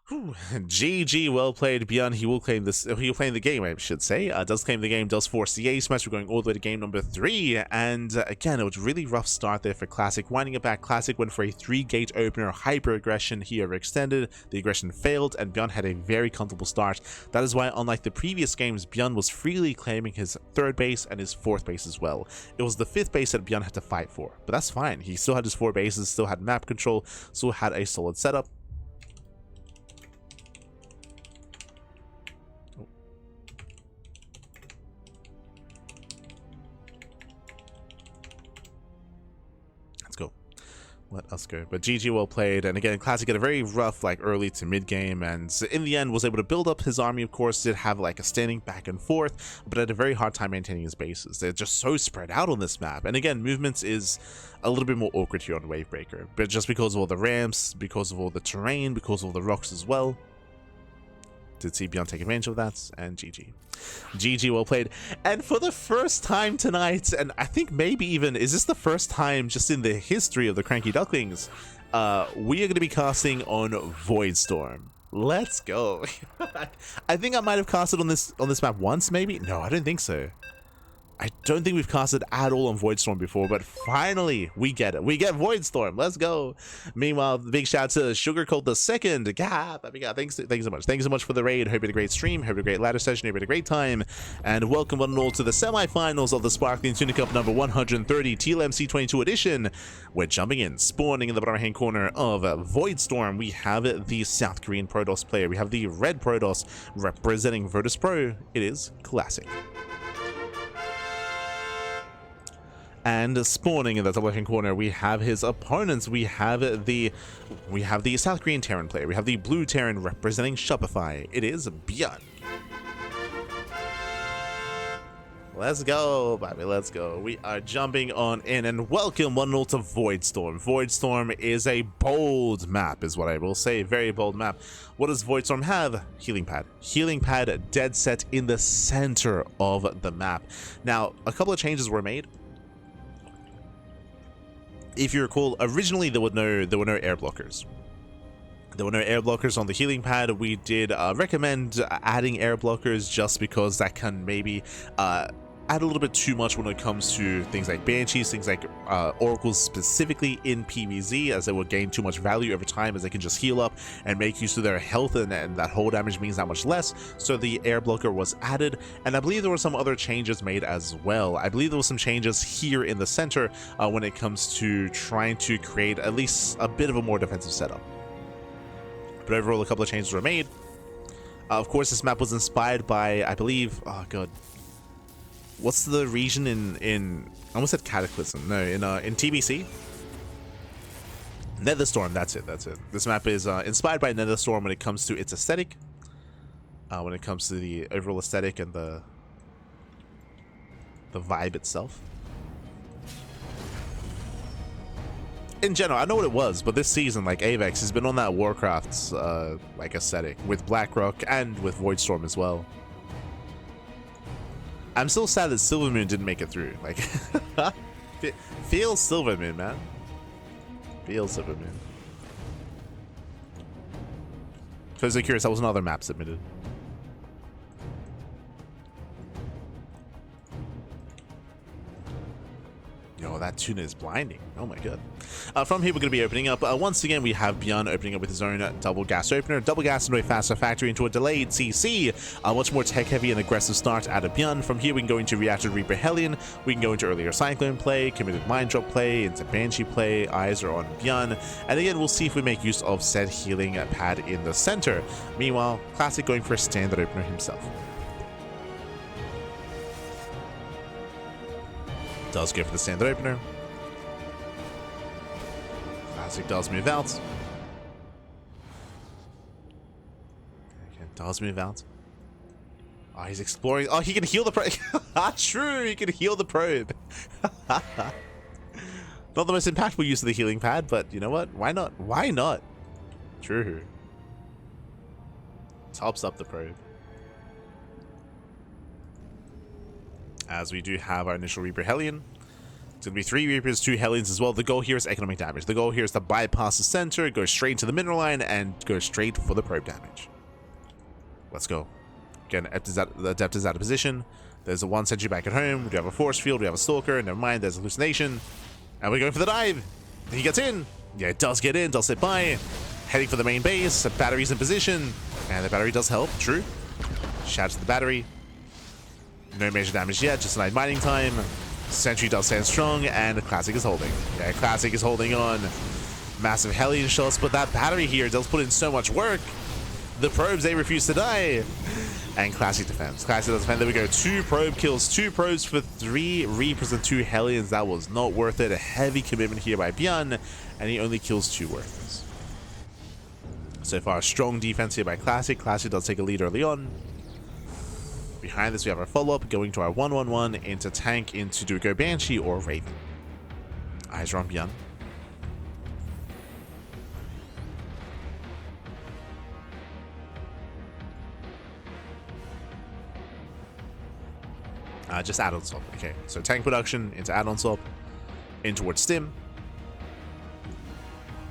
Whew. GG, well played, ByuN. He will claim this. He will claim the game, I should say. Does claim the game, does force the ace match. We're going all the way to game number 3. And again, it was a really rough start there for Classic. Winding it back, Classic went for a 3-gate opener, hyper aggression. He overextended. The aggression failed, and ByuN had a very comfortable start. That is why, unlike the previous games, ByuN was freely claiming his 3rd base and his 4th base as well. It was the 5th base that ByuN had to fight for, but that's fine. He still had his 4 bases, still had map control, still had a solid setup. Let us go. But GG, well played. And again, Classic had a very rough like early to mid game, and in the end was able to build up his army. Of course, did have like a standing back and forth, but had a very hard time maintaining his bases. They're just so spread out on this map. And again, movements is a little bit more awkward here on Wavebreaker, but just because of all the ramps, because of all the terrain, because of all the rocks as well. Did see ByuN take advantage of that, and GG. GG, well played. And for the first time tonight, and I think maybe even, is this the first time just in the history of the Cranky Ducklings, we are going to be casting on Voidstorm. Let's go. I think I might have casted on this map once, maybe? No, I don't think so. I don't think we've casted at all on Voidstorm before, but finally we get it. We get Voidstorm. Let's go. Meanwhile, big shout out to Sugarcoat the Second. God, thanks so much. Thanks so much for the raid. Hope you had a great stream. Hope you had a great ladder session. Hope you had a great time. And welcome one and all to the semifinals of the Sparkling Tuna Cup number 130 TLMC 22 edition. We're jumping in, spawning in the bottom right hand corner of Voidstorm. We have the South Korean Protoss player. We have the red Protoss representing Virtus Pro. It is Classic. And spawning in the top left-hand corner, we have his opponents. We have the South Korean Terran player. We have the blue Terran representing Shopify. It is ByuN. Let's go, baby. Let's go. We are jumping on in, and welcome one and all to Voidstorm. Voidstorm is a bold map, is what I will say. Very bold map. What does Voidstorm have? Healing pad. Healing pad dead set in the center of the map. Now, a couple of changes were made. If you recall, originally there were no air blockers. There were no air blockers on the healing pad. We did recommend adding air blockers just because that can maybe add a little bit too much when it comes to things like Banshees, things like Oracles specifically in PvZ, as they will gain too much value over time as they can just heal up and make use of their health, and that whole damage means that much less. So the air blocker was added, and I believe there were some other changes made as well. I believe there were some changes here in the center when it comes to trying to create at least a bit of a more defensive setup. But overall, a couple of changes were made. Of course, this map was inspired by, I believe, oh god, what's the region in I almost said Cataclysm. No, in TBC. Netherstorm, that's it. This map is inspired by Netherstorm when it comes to its aesthetic. When it comes to the overall aesthetic and the vibe itself. In general, I know what it was, but this season, like Avex, has been on that Warcraft's like aesthetic with Blackrock and with Voidstorm as well. I'm still sad that Silvermoon didn't make it through. Like, feel Silvermoon, man. Feel Silvermoon. For those who are curious, that was another map submitted. Yo, that tuna is blinding. Oh my god. From here, we're going to be opening up. Once again, we have ByuN opening up with his own double gas opener. Double gas into a faster factory into a delayed CC. Much more tech-heavy and aggressive start out of ByuN. From here, we can go into Reactor Reaper Hellion. We can go into earlier Cyclone play, committed Mind Drop play, into Banshee play. Eyes are on ByuN. And again, we'll see if we make use of said healing pad in the center. Meanwhile, Classic going for a standard opener himself. Does go for the standard opener. Classic does move out. Okay, does move out. Oh, he's exploring. Oh, he can heal the probe. True, he can heal the probe. Not the most impactful use of the healing pad, but you know what? Why not? Why not? True. Tops up the probe. As we do have our initial Reaper Hellion. It's going to be 3 Reapers, 2 Hellions as well. The goal here is economic damage. The goal here is to bypass the center, go straight to the mineral line, and go straight for the probe damage. Let's go. Again, the Adept is out of position. There's a 1 sentry back at home. We do have a force field. We have a Stalker. Never mind, there's a hallucination. And we're going for the dive. He gets in. Yeah, it does get in. Does sit by. Heading for the main base. The battery's in position. And the battery does help. True. Shout out to the battery. No major damage yet, just a night mining time. Sentry does stand strong, and Classic is holding. Yeah, Classic is holding on. Massive Hellion shots, but that battery here does put in so much work. The probes, they refuse to die. And Classic defense. Classic does defend. There we go. 2 probe kills, 2 probes for 3 Reapers and 2 Hellions. That was not worth it. A heavy commitment here by ByuN, and he only kills 2 Worthers. So far, strong defense here by Classic. Classic does take a lead early on. Behind this, we have our follow-up, going to our 1-1-1 into tank, into do we go Banshee or Raven? Eyes are on ByuN. Just add-on swap. Okay, so tank production into add-on swap, in towards stim.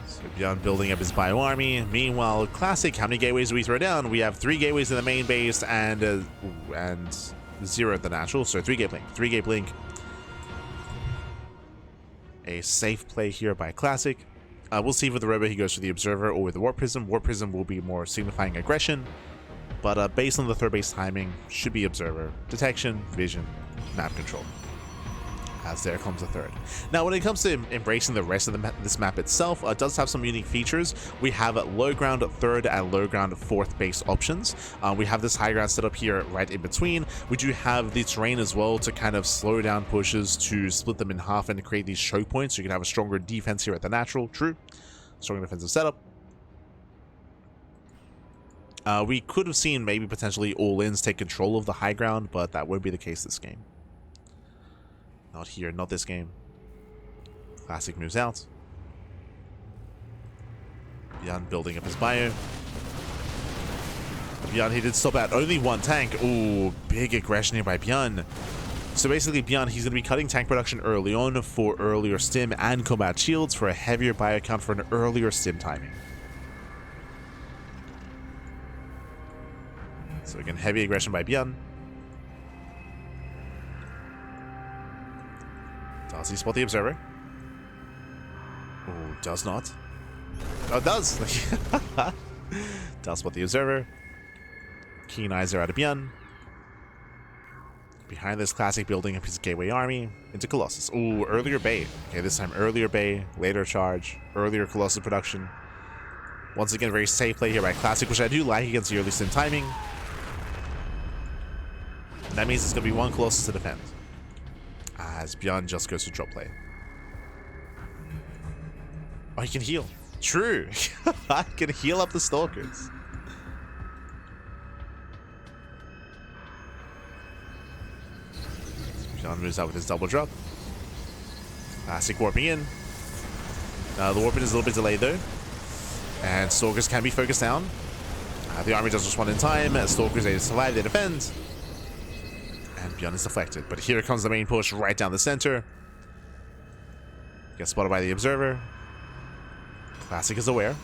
So ByuN building up his bio army. Meanwhile, Classic, how many gateways do we throw down? We have 3 gateways in the main base and 0 at the natural. So 3 gate blink. 3 gate blink. A safe play here by Classic. We'll see if with the Robo he goes for the Observer or with the Warp Prism. Warp Prism will be more signifying aggression. But based on the third base timing, should be Observer, Detection, Vision, Map Control. As there comes the third. Now, when it comes to embracing the rest of this map itself, it does have some unique features. We have low ground third and low ground fourth base options. We have this high ground set up here right in between. We do have the terrain as well to kind of slow down pushes, to split them in half and create these choke points. So you can have a stronger defense here at the natural. True. Stronger defensive setup. We could have seen maybe potentially all-ins take control of the high ground, but that won't be the case this game. Not here, not this game. Classic moves out. ByuN building up his bio. ByuN, he did stop at only 1 tank. Ooh, big aggression here by ByuN. So basically, ByuN, he's going to be cutting tank production early on for earlier stim and combat shields for a heavier bio count for an earlier stim timing. So again, heavy aggression by ByuN. Does he spot the Observer? Oh, does not. Oh, it does! Does spot the Observer. Keen eyes are out of ByuN. Behind this, Classic building up his gateway army into Colossus. Ooh, earlier Bay. Okay, this time earlier Bay, later charge, earlier Colossus production. Once again, very safe play here by Classic, which I do like against the early sim timing. That means it's going to be 1 Colossus to defend. As ByuN just goes to drop play. Oh, he can heal. True. I can heal up the Stalkers. ByuN moves out with his double drop. Classic warping in. The warping is a little bit delayed though. And Stalkers can be focused down. The army does respond in time. Stalkers, they survive, they defend. And ByuN is deflected. But here comes the main push right down the center. Gets spotted by the Observer. Classic is aware.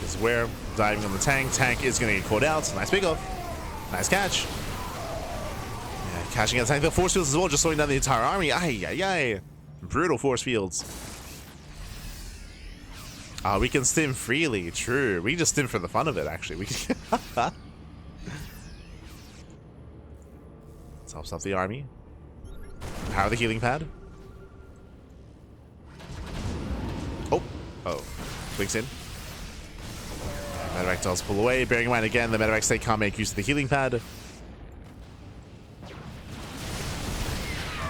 Is where diving on the tank. Tank is going to get caught out. Nice pick off. Nice catch. Yeah, catching out the tank. The force fields as well, just slowing down the entire army. Ay, ay, ay. Brutal force fields. We can stim freely. True. We can just stim for the fun of it, actually. We can Tops up the army. Power the healing pad. Oh. Blinks in. Medevac does pull away, bearing in mind again, the Medevacs, they can't make use of the healing pad.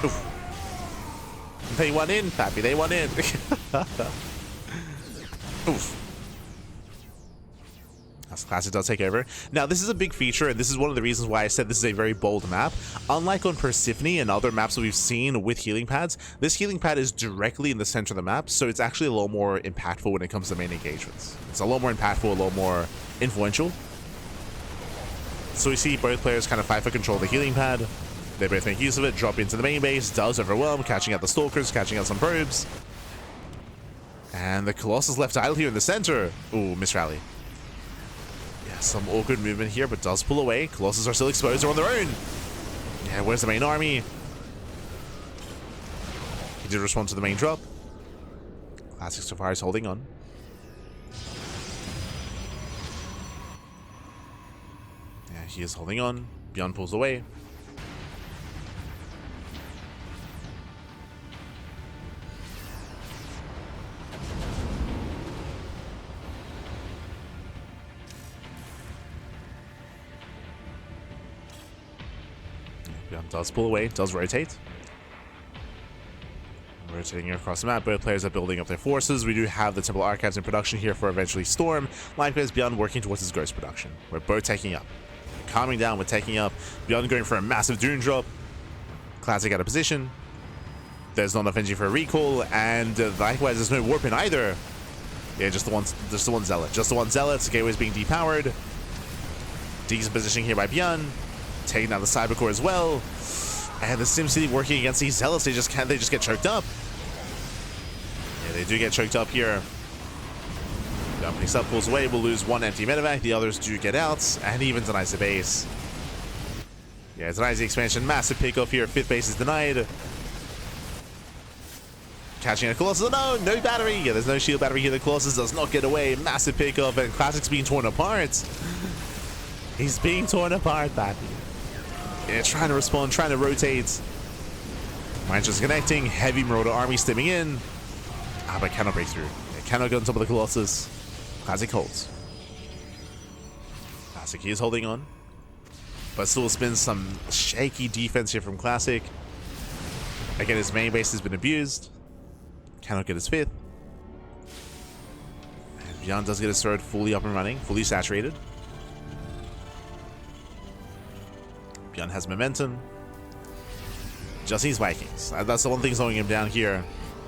Oof. They won in, Pappy, they won in. Oof. As Classic does take over. Now, this is a big feature, and this is one of the reasons why I said this is a very bold map. Unlike on Persephone and other maps that we've seen with healing pads, this healing pad is directly in the center of the map, so it's actually a little more impactful when it comes to main engagements. It's a little more impactful, a little more influential. So we see both players kind of fight for control of the healing pad. They both make use of it, drop into the main base, does overwhelm, catching out the Stalkers, catching out some probes. And the Colossus left idle here in the center. Ooh, miss rally. Some awkward movement here, but does pull away. Colossus are still exposed. They're on their own. Yeah, where's the main army? He did respond to the main drop. Classic so far is holding on. Yeah, he is holding on. ByuN pulls away. ByuN does pull away, does rotate. Rotating across the map, both players are building up their forces. We do have the Temple Archives in production here for eventually Storm. Likewise, ByuN working towards his Ghost production. We're both taking up. Calming down, we're taking up. ByuN going for a massive Dune drop. Classic out of position. There's not enough energy for a recall, and likewise, there's no warp in either. Yeah, just the one Zealot. Just the one Zealot. Gateway's being depowered. Decent positioning here by ByuN. Taking down the Cybercore as well. And the SimCity working against these Zealots, they just get choked up. Yeah, they do get choked up here. ByuN picks up, pulls away, will lose one empty medevac. The others do get out, and even denies the base. Yeah, it denies the expansion. Massive pickoff here. 5th base is denied. Catching a Colossus. No battery. Yeah, there's no shield battery here. The Colossus does not get away. Massive pickoff, and Classic's being torn apart. He's being torn apart, badly. Yeah, trying to respond, trying to rotate. Mine's just connecting. Heavy Marauder army stepping in. But cannot break through. It cannot get on top of the Colossus. Classic holds. Classic, he is holding on. But still spins some shaky defense here from Classic. Again, his main base has been abused. Cannot get his 5th. And ByuN does get his sword fully up and running, fully saturated. ByuN has momentum. Just needs Vikings. That's the one thing slowing him down here,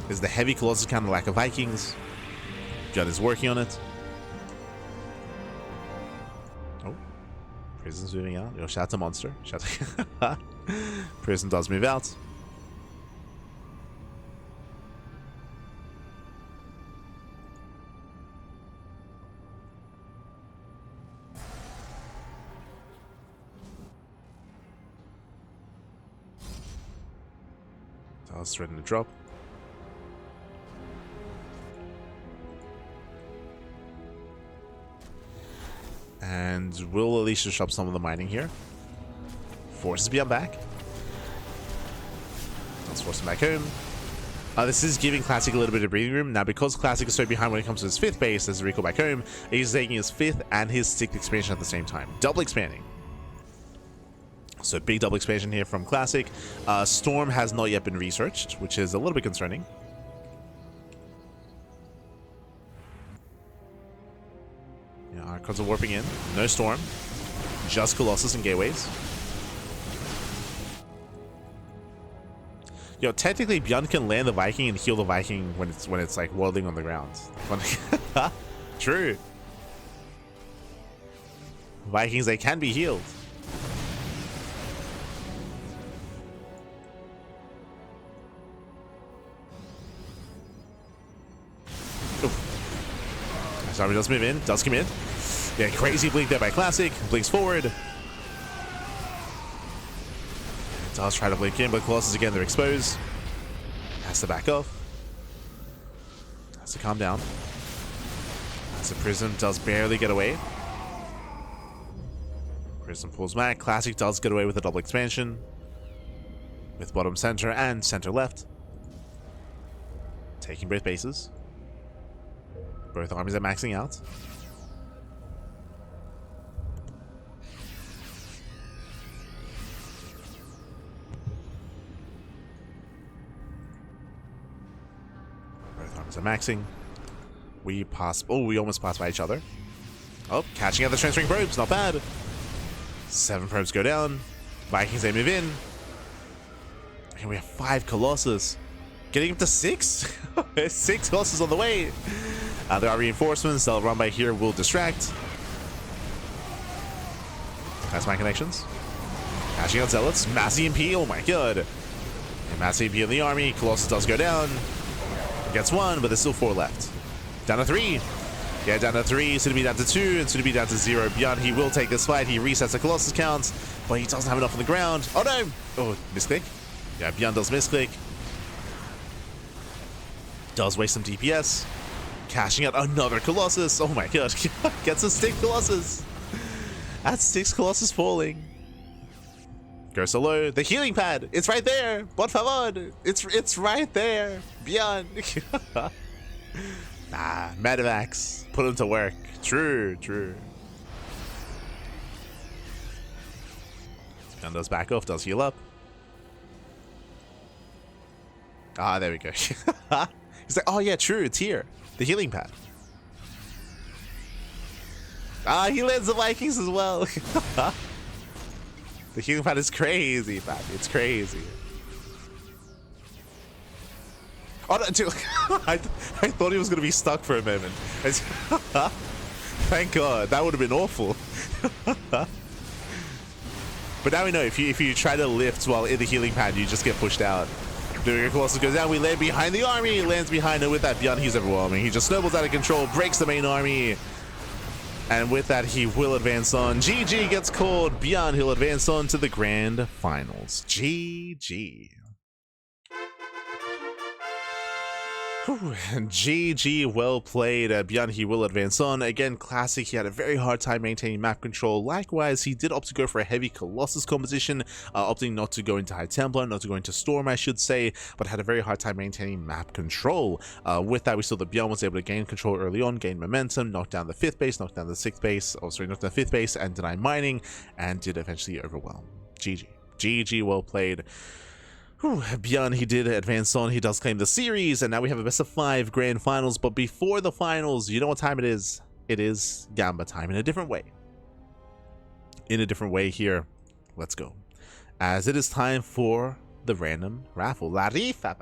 is the heavy Colossus count and the lack of Vikings. ByuN is working on it. Oh. Prison's moving out. Yo, shout out to Monster. Shout out. Prison does move out. Dallas threatening to drop. And will at least disrupt some of the mining here. Forces ByuN back. Let's force him back home. This is giving Classic a little bit of breathing room. Now, because Classic is so behind when it comes to his 5th base, as a recall back home, he's taking his 5th and his 6th expansion at the same time. Double expanding. So big double expansion here from Classic. Storm has not yet been researched, which is a little bit concerning. Yeah, Archons are warping in. No Storm. Just Colossus and Gateways. Yo, technically ByuN can land the Viking and heal the Viking when it's like waddling on the ground. True. Vikings, they can be healed. Sorry, does move in, does come in. Yeah, crazy blink there by Classic. Blinks forward. Does try to blink in, but Colossus again, they're exposed. Has to back off. Has to calm down. As the Prism does barely get away. Prism pulls back. Classic does get away with a double expansion. With bottom center and center left. Taking both bases. Both armies are maxing out. Both armies are maxing. We pass. Oh, we almost passed by each other. Oh, catching out the transferring probes. Not bad. 7 probes go down. Vikings, they move in. And we have 5 Colossus. Getting up to 6? 6 Colossus on the way. There are reinforcements. They'll run by here. Will distract. That's my connections. Catching out Zealots. Mass EMP. Oh my god. And Mass EMP in the army. Colossus does go down. Gets 1, but there's still 4 left. Down to 3. Yeah, down to 3. Soon to be down to 2. And soon to be down to 0. ByuN, he will take this fight. He resets the Colossus count. But he doesn't have enough on the ground. Oh no. Oh, misclick. Yeah, ByuN does misclick. Does waste some DPS. Cashing out another Colossus. Oh my god. Gets a stick Colossus. That's 6 Colossus falling. Go solo. The healing pad. It's right there. Por favor. It's right there. ByuN. Nah, Medivacs. Put him to work. True, true. Gun does back off. Does heal up. Ah, there we go. He's like, oh yeah, true. It's here. The healing pad. Ah, he lands the Vikings as well. The healing pad is crazy, man. It's crazy. Oh, no, dude. I thought he was going to be stuck for a moment. Thank God. That would have been awful. But now we know if you try to lift while in the healing pad, you just get pushed out. Doing a Colossus goes down. We land behind the army. He lands behind it with that ByuN. He's overwhelming. He just snowballs out of control, breaks the main army. And with that, he will advance on. GG gets called. ByuN, he'll advance on to the grand finals. GG. Whew. GG, well played. ByuN, he will advance on. Again, classic. He had a very hard time maintaining map control. Likewise, he did opt to go for a heavy Colossus composition, opting not to go into High Templar, not to go into Storm, I should say, but had a very hard time maintaining map control. With that, we saw that ByuN was able to gain control early on, gain momentum, knock down the 5th base, knock down the 6th base, oh sorry, knock down the 5th base, and deny mining, and did eventually overwhelm. GG. GG, well played. ByuN, he did advance on. He does claim the series, and now we have a best of 5 grand finals. But before the finals, you know what time it is? It is Gamba time in a different way. In a different way here. Let's go. As it is time for the random raffle. La rifa,